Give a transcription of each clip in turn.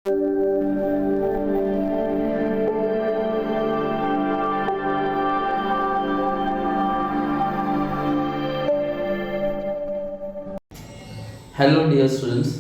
Hello dear students,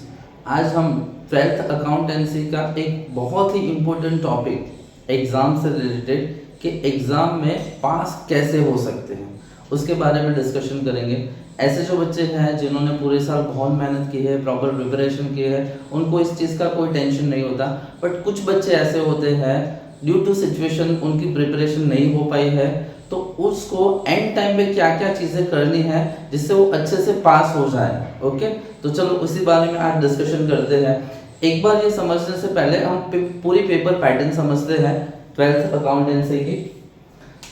आज हम twelfth accountancy का एक बहुत ही इम्पोर्टेंट टॉपिक एग्ज़ाम से रिलेटेड कि एग्ज़ाम में पास कैसे हो सकते हैं उसके बारे में डिस्कशन करेंगे। ऐसे जो बच्चे हैं जिन्होंने पूरे साल बहुत मेहनत की है, प्रॉपर प्रिपरेशन की है, उनको इस चीज़ का कोई टेंशन नहीं होता। बट कुछ बच्चे ऐसे होते हैं ड्यू टू सिचुएशन उनकी प्रिपरेशन नहीं हो पाई है, तो उसको एंड टाइम पे क्या क्या चीज़ें करनी है जिससे वो अच्छे से पास हो जाए। ओके, तो चलो उसी बारे में आज डिस्कशन करते हैं। एक बार ये समझने से पहले हम पूरी पेपर पैटर्न समझते हैं ट्वेल्थ अकाउंटेंसी की।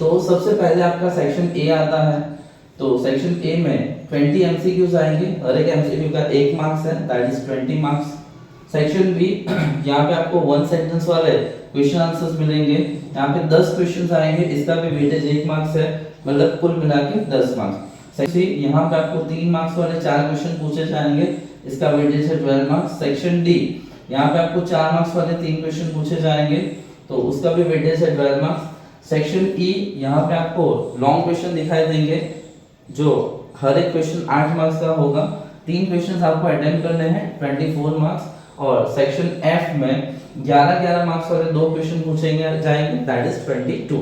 तो सबसे पहले आपका सेक्शन ए आता है। तो सेक्शन ए में 20 एमसीक्यूज आएंगे, हर एक एमसीक्यू का 1 मार्क्स है, that is 20 marks. Section B, यहाँ पे आपको 1 सेंटेंस वाले क्वेश्चन आंसर्स मिलेंगे। यहाँ पे 10 क्वेश्चंस आएंगे, इसका भी वेटेज 1 मार्क्स है, मतलब कुल मिला के 10 मार्क्स। सेक्शन सी, यहाँ पे आपको 3 मार्क्स वाले 4 क्वेश्चन पूछे जाएंगे, इसका वेटेज है 12 मार्क्स। सेक्शन डी, यहाँ पे आपको 4 मार्क्स वाले 3 क्वेश्चन पूछे जाएंगे, तो उसका भी वेटेज है 12 मार्क्स। सेक्शन ई, यहाँ पे आपको लॉन्ग क्वेश्चन दिखाई देंगे जो हर एक क्वेश्चन 8 मार्क्स का होगा। 3 क्वेश्चंस आपको अटेम्प्ट करने हैं, 24 मार्क्स। और सेक्शन एफ में 11 मार्क्स वाले 2 क्वेश्चन पूछेंगे जाएंगे, दैट इज 22।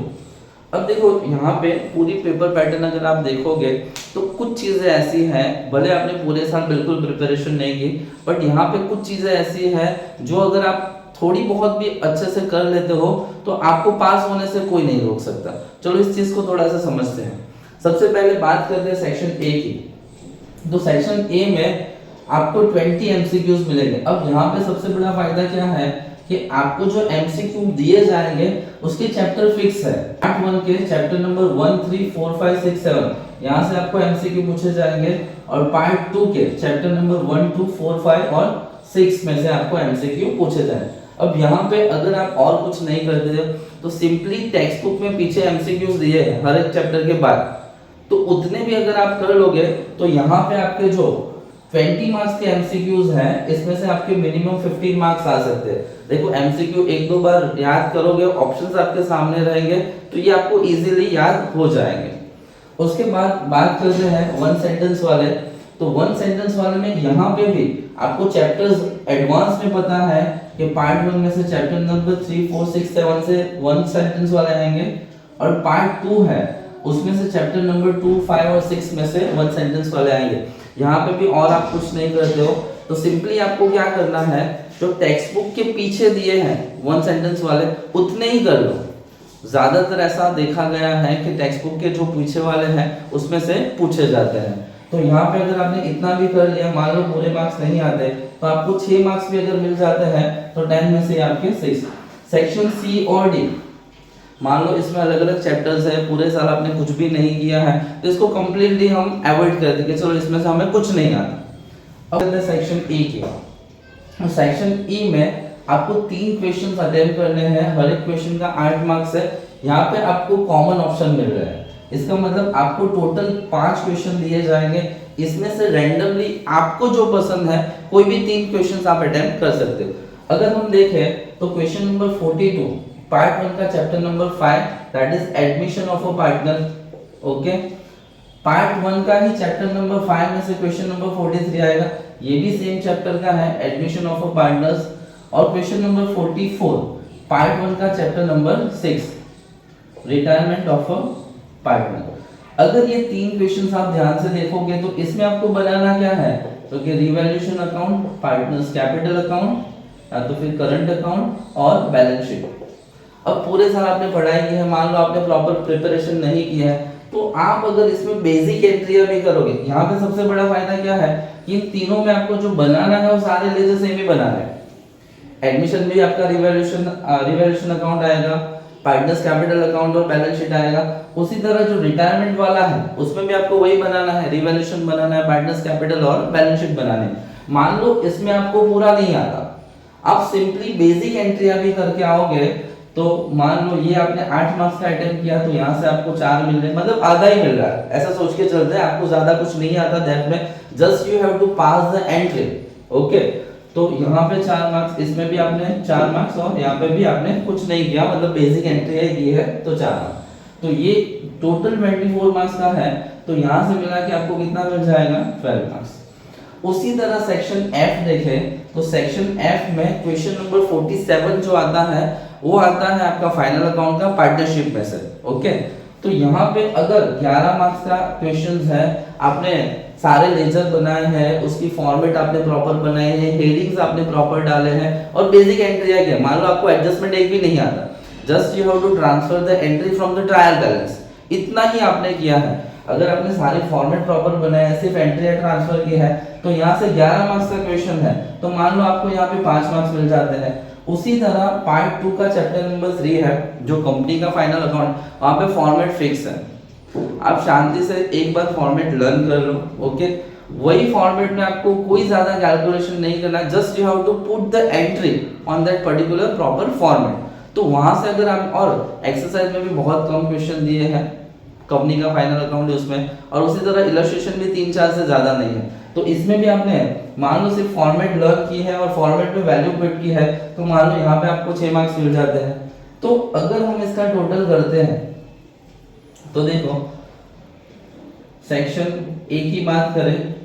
अब देखो यहाँ पे पूरी पेपर पैटर्न अगर आप देखोगे तो कुछ चीजें ऐसी हैं, भले आपने पूरे साल बिल्कुल प्रिपरेशन नहीं की, बट यहाँ पे कुछ चीजें ऐसी हैं जो अगर आप थोड़ी बहुत भी अच्छे से कर लेते हो तो आपको पास होने से कोई नहीं रोक सकता। चलो इस चीज को थोड़ा सा समझते हैं। सबसे पहले बात करते हैं सेक्शन ए की। तो सेक्शन ए में आपको 20 एमसीक्यूज मिलेंगे। अब यहाँ पे सबसे बड़ा फायदा क्या है कि आपको जो एमसीक्यू दिए जाएंगे उसके चैप्टर फिक्स है। पार्ट 1 के चैप्टर नंबर 1, 3, 4, 5, 6, 7 यहाँ से आपको एमसीक्यू पूछे जाएंगे, और पार्ट 2 के चैप्टर नंबर 1, 2, 4, 5 और 6 में से आपको एमसीक्यू पूछे जाएंगे। अब यहाँ पे अगर आप और कुछ नहीं करते हो तो सिंपली टेक्स्ट बुक में पीछे एमसीक्यूज दिए हैं हर एक चैप्टर के बाद, तो उतने भी अगर आप कर लोगे तो यहाँ पे आपके जो 20 मार्क्स के एमसीक्यूज हैं इसमें से आपके मिनिमम 15 मार्क्स आ सकते हैं। देखो एमसीक्यू 1-2 बार याद करोगे, ऑप्शंस आपके सामने रहेंगे, तो ये आपको इजीली याद हो जाएंगे। उसके बाद बात करते हैं 1 सेंटेंस वाले। तो 1 सेंटेंस वाले में यहाँ पे भी आपको चैप्टर्स एडवांस में पता है कि पार्ट 1 में से चैप्टर नंबर 3, 4, 6, 7 से 1 सेंटेंस वाले आएंगे, और पार्ट 2 है उसमें से चैप्टर नंबर 2, 5 और 6 में से 1 सेंटेंस वाले आएंगे। यहाँ पे भी और आप कुछ नहीं करते हो, तो सिंपली आपको क्या करना है, जो टेक्स्ट बुक के पीछे दिए हैं 1 सेंटेंस वाले उतने ही कर लो। ज्यादातर ऐसा देखा गया है कि टेक्स्ट बुक के जो पीछे वाले हैं उसमें से पूछे जाते हैं। तो यहाँ पे अगर आपने इतना भी कर लिया, मान लो पूरे मार्क्स नहीं आते तो आपको 6 मार्क्स भी अगर मिल जाते हैं तो 10 में से आपके 6। सेक्शन सी और डी, मान लो इसमें अलग अलग चैप्टर्स है, पूरे साल आपने कुछ भी नहीं किया है तो इसको कंप्लीटली हम अवॉइड कर देंगे, चलो इसमें से हमें कुछ नहीं आता। अब सेक्शन ई की। सेक्शन ई में आपको 3 क्वेश्चंस अटेम्प्ट करने हैं, हर एक क्वेश्चन का 8 मार्क्स है। यहाँ पे आपको कॉमन ऑप्शन मिल रहा है, इसका मतलब आपको टोटल 5 क्वेश्चन दिए जाएंगे, इसमें से रैंडमली आपको जो पसंद है कोई भी 3 क्वेश्चंस आप अटेम्प्ट कर सकते हो। अगर हम देखें तो क्वेश्चन नंबर 42 पार्ट 1 का chapter number 5, that is admission of a partner. Okay, part 1 का ही चैप्टर नंबर 5 में से क्वेश्चन नंबर 43 आएगा, ये भी सेम चैप्टर का है, एडमिशन ऑफ अ पार्टनर्स। और क्वेश्चन नंबर 44 पार्ट 1 का chapter number 6, retirement of a partner. अगर ये 3 क्वेश्चंस आप ध्यान से देखोगे तो इसमें आपको बनाना क्या है, तो कि revaluation account, partners capital account, या तो फिर करंट अकाउंट और बैलेंस शीट। अब पूरे साल आपने पढ़ाई की है, मान लो आपने प्रॉपर प्रिपरेशन नहीं किया है, तो आप अगर इसमें बेसिक एंट्रियां भी करोगे, यहाँ पे सबसे बड़ा फायदा क्या है कि इन तीनों में आपको जो बनाना है वो सारे लेजर सेम ही बनाना है। एडमिशन भी आपका रिवैल्यूएशन अकाउंट आएगा, पार्टनर्स कैपिटल अकाउंट और बैलेंस शीट आएगा। उसी तरह जो रिटायरमेंट वाला है उसमें भी आपको वही बनाना है, रिवैल्यूएशन बनाना है, पार्टनर्स कैपिटल और बैलेंस शीट बनाने हैं। मान लो इसमें आपको पूरा नहीं आता, आप सिंपली बेसिक एंट्रियां भी करके आओगे, तो मान लो ये आपने 8 मार्क्स का अटेम्प्ट किया तो यहाँ से आपको 4 मिल रहे, मतलब आधा ही मिल रहा है, ऐसा सोच के चलते हैं, आपको ज्यादा कुछ नहीं आता दैट में, just you have to pass the entry. Okay, तो यहाँ पे 4 मार्क्स, इसमें भी आपने 4 मार्क्स और यहाँ पे भी आपने कुछ नहीं किया, मतलब बेसिक एंट्री की है तो 4 मार्क्स। तो ये टोटल 24 मार्क्स का है, तो यहाँ से मिला के आपको कितना मिल जाएगा 12 मार्क्स। उसी तरह सेक्शन एफ देखें तो सेक्शन एफ में क्वेश्चन नंबर 47 जो आता है वो आता है आपका फाइनल अकाउंट का पार्टनरशिप मेथड। ओके, तो यहाँ पे अगर 11 मार्क्स का क्वेश्चन है, आपने सारे लेजर बनाए हैं, उसकी फॉर्मेट आपने प्रॉपर बनाए हैं, हेडिंग्स आपने प्रॉपर डाले हैं और बेसिक एंट्री है क्या, मान लो आपको एडजस्टमेंट एक भी नहीं आता, just you have to transfer the entry from the trial balance, इतना ही आपने किया है। अगर आपने सारे फॉर्मेट प्रॉपर बनाए हैं, सिर्फ एंट्री ट्रांसफर की है, तो यहाँ से 11 मार्क्स का क्वेश्चन है, तो मान लो आपको यहाँ पे 5 मार्क्स मिल जाते हैं। उसी तरह पार्ट 2 का चैप्टर नंबर 3 है जो कंपनी का फाइनल अकाउंट, वहाँ पे फॉर्मेट फिक्स है, आप शांति से एक बार फॉर्मेट लर्न कर लो। ओके, वही फॉर्मेट में आपको कोई ज्यादा कैलकुलेशन नहीं करना, just you have to put the entry on that particular proper format. तो वहां से अगर आप, और एक्सरसाइज में भी बहुत कम क्वेश्चन दिए हैं, कंपनी का फाइनल अकाउंट है उसमें, और उसी तरह इलस्ट्रेशन भी 3-4 से ज्यादा नहीं है, तो इसमें भी आपने मान लो सिर्फ फॉर्मेट लर्न की है और फॉर्मेट में वैल्यू पुट की है, तो मान लो यहाँ पे आपको 6 मार्क्स मिल जाते हैं। तो अगर हम इसका टोटल करते हैं तो देखो, सेक्शन ए की बात करें,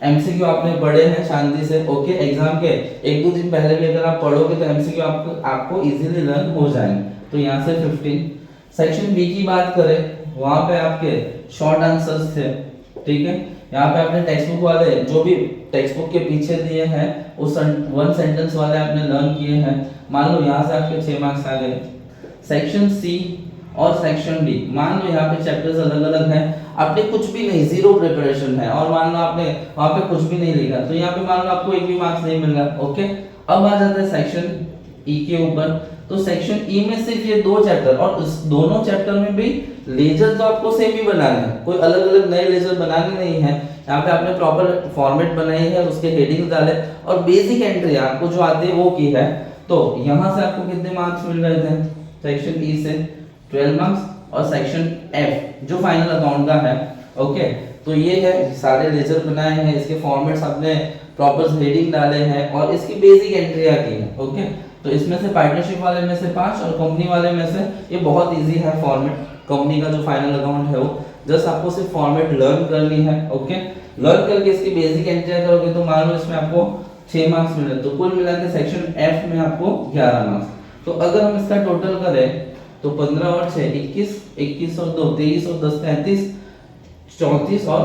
एमसीक्यू आपने पढ़े हैं शांति से। ओके, एग्जाम के 1-2 दिन पहले भी अगर आप पढ़ोगे तो एमसीक्यू आपको इजीली लर्न हो जाएंगे। तो यहाँ से 15। सेक्शन बी की बात करें, वहां पे आपके शॉर्ट आंसर्स थे, ठीक है। यहाँ पे आपने टेक्स्ट बुक वाले जो भी टेक्स्ट बुक के पीछे दिए हैं उस 1 सेंटेंस वाले आपने लर्न किए हैं, मान लो यहाँ से आपके 6 मार्क्स आ गए। सेक्शन सी और सेक्शन डी, मान लो यहाँ पे चैप्टर्स अलग अलग हैं, आपने कुछ भी नहीं, जीरो प्रिपरेशन है, और मान लो आपने वहाँ पे कुछ भी नहीं लिखा, तो यहाँ पे मान लो आपको एक भी मार्क्स नहीं मिल रहा। ओके, अब आ जाता है सेक्शन ई के ऊपर। तो सेक्शन ई में सिर्फ ये 2 चैप्टर, और इस दोनों चैप्टर में भी लेजर तो आपको सेम ही बनाने हैं, कोई अलग अलग नए लेजर बनाने नहीं है। यहाँ पे आपने प्रॉपर फॉर्मेट बनाई है, उसके हेडिंग्स डाले और बेसिक एंट्री आपको जो आती है वो की है। तो यहाँ से आपको कितने मार्क्स मिल रहे थे सेक्शन ई से 12 मार्क्स, और सेक्शन एफ जो फाइनल अकाउंट का है। ओके, तो ये है, सारे लेजर बनाए हैं, इसके फॉर्मेट्स आपने प्रॉपर हेडिंग डाले हैं और इसकी बेसिक एंट्रियां की है। ओके, तो इसमें से पार्टनरशिप वाले में से 5 और कंपनी वाले में से, ये बहुत इजी है फॉर्मेट, कंपनी का जो फाइनल अकाउंट है वो जस्ट आपको सिर्फ फॉर्मेट लर्न करनी है। ओके, लर्न करके इसकी बेसिक एंट्रियां करोगे तो मान लो इसमें आपको 6 मार्क्स मिले, तो कुल मिला के सेक्शन एफ में आपको 11 मार्क्स। तो अगर हम इसका टोटल करें तो 15 और 6 21, 21 और 2 23 और 10 33, 34 और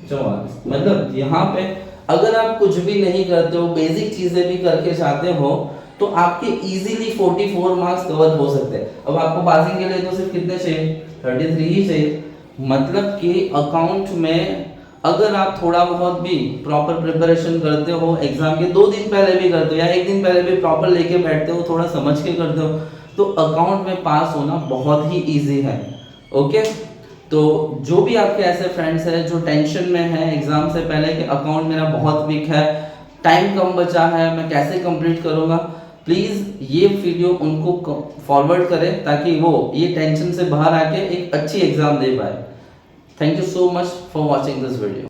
44। मतलब यहाँ पे अगर आप कुछ भी नहीं करते हो, बेसिक चीजें भी करके चाहते हो, तो आपके इजीली 44 मार्क्स कवर हो सकते हैं। अब आपको पासिंग के लिए तो सिर्फ कितने चाहिए, 33 ही चाहिए। मतलब कि अकाउंट में अगर आप थोड़ा बहुत भी प्रॉपर प्रिपरेशन करते हो, एग्जाम के 2 दिन पहले भी करते हो या 1 दिन पहले भी प्रॉपर लेके बैठते हो, थोड़ा समझ के करते हो, तो अकाउंट में पास होना बहुत ही इजी है। ओके, तो जो भी आपके ऐसे फ्रेंड्स हैं जो टेंशन में हैं एग्जाम से पहले कि अकाउंट मेरा बहुत वीक है, टाइम कम बचा है, मैं कैसे कंप्लीट करूंगा, प्लीज ये वीडियो उनको फॉरवर्ड करें ताकि वो ये टेंशन से बाहर आके एक अच्छी एग्जाम दे पाए। Thank you so much for watching this video.